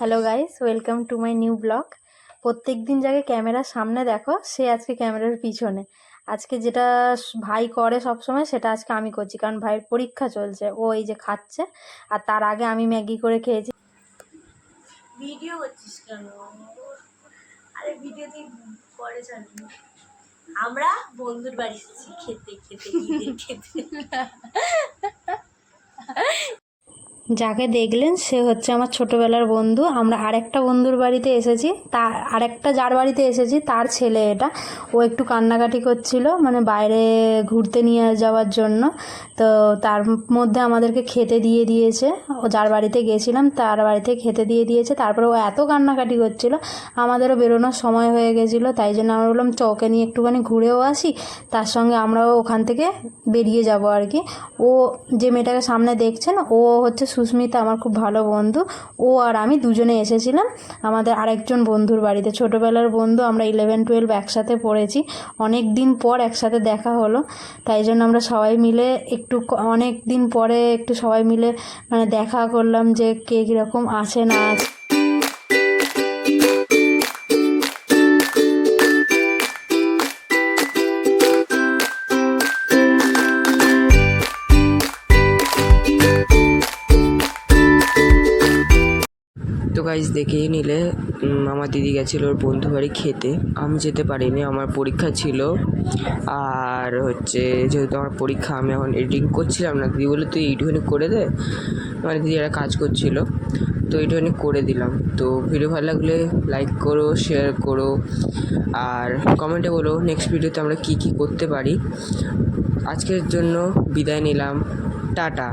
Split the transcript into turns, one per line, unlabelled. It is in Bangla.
Hello guys, welcome to my new blog. প্রত্যেক দিন যাকে ক্যামেরার সামনে দেখো, সে আজকে ক্যামেরার পিছনে। আজকে যেটা ভাই করে সব সময়, সেটা আজকে আমি করছি, কারণ ভাইয়ের পরীক্ষা চলছে। ও এই যে খাচ্ছে, আর তার আগে আমি ম্যাগি করে খেয়েছি।
ভিডিও করছিস কেন? আরে ভিডিও তুই পরে ছাড়বি। আমরা বন্ধুর বাড়ি এসেছি খেতে খেতে ঈদের খেতে।
যাকে দেখলেন সে হচ্ছে আমার ছোটোবেলার বন্ধু। আমরা আরেকটা বন্ধুর বাড়িতে এসেছি, যার বাড়িতে এসেছি তার ছেলে এটা। ও একটু কান্নাকাটি করছিল, মানে বাইরে ঘুরতে নিয়ে যাওয়ার জন্য। তো তার মধ্যে আমাদেরকে খেতে দিয়ে দিয়েছে। ও যার বাড়িতে গেছিলাম তার বাড়িতে খেতে দিয়ে দিয়েছে। তারপরে ও এত কান্নাকাটি করছিল, আমাদেরও বেরোনোর সময় হয়ে গেছিলো। তাই জন্য আমরা বললাম ওকে নিয়ে একটুখানি ঘুরেও আসি, তার সঙ্গে আমরাও ওখান থেকে বেরিয়ে যাব আর কি। ও যে মেয়েটাকে সামনে দেখছেন, ও হচ্ছে সুস্মিতা, আমার খুব ভালো বন্ধু। ও আর আমি দুজনে এসেছিলাম আমাদের আরেকজন বন্ধুর বাড়িতে, ছোটোবেলার বন্ধু। আমরা 11-12 একসাথে পড়েছি, অনেক দিন পর একসাথে দেখা হলো। তাই জন্য আমরা সবাই মিলে অনেক দিন পরে একটু সবাই মিলে মানে দেখা করলাম যে কে কীরকম আছে না আছে।
তো গাইজ দেখেই নিলে আমার দিদি গেছিলো ওর বন্ধু বাড়ি খেতে। আমি যেতে পারিনি, আমার পরীক্ষা ছিল। আর যেহেতু আমার পরীক্ষা, আমি এখন এডিটিং করছিলাম না। দিদি বলে তুই এইটুখানি করে দে, মানে দিদি একটা কাজ করছিল, তো এইটুখানি করে দিলাম। তো ভিডিও ভালো লাগলে লাইক করো, শেয়ার করো, আর কমেন্টে বলো নেক্সট ভিডিওতে আমরা কী কী করতে পারি। আজকের জন্য বিদায় নিলাম, টাটা।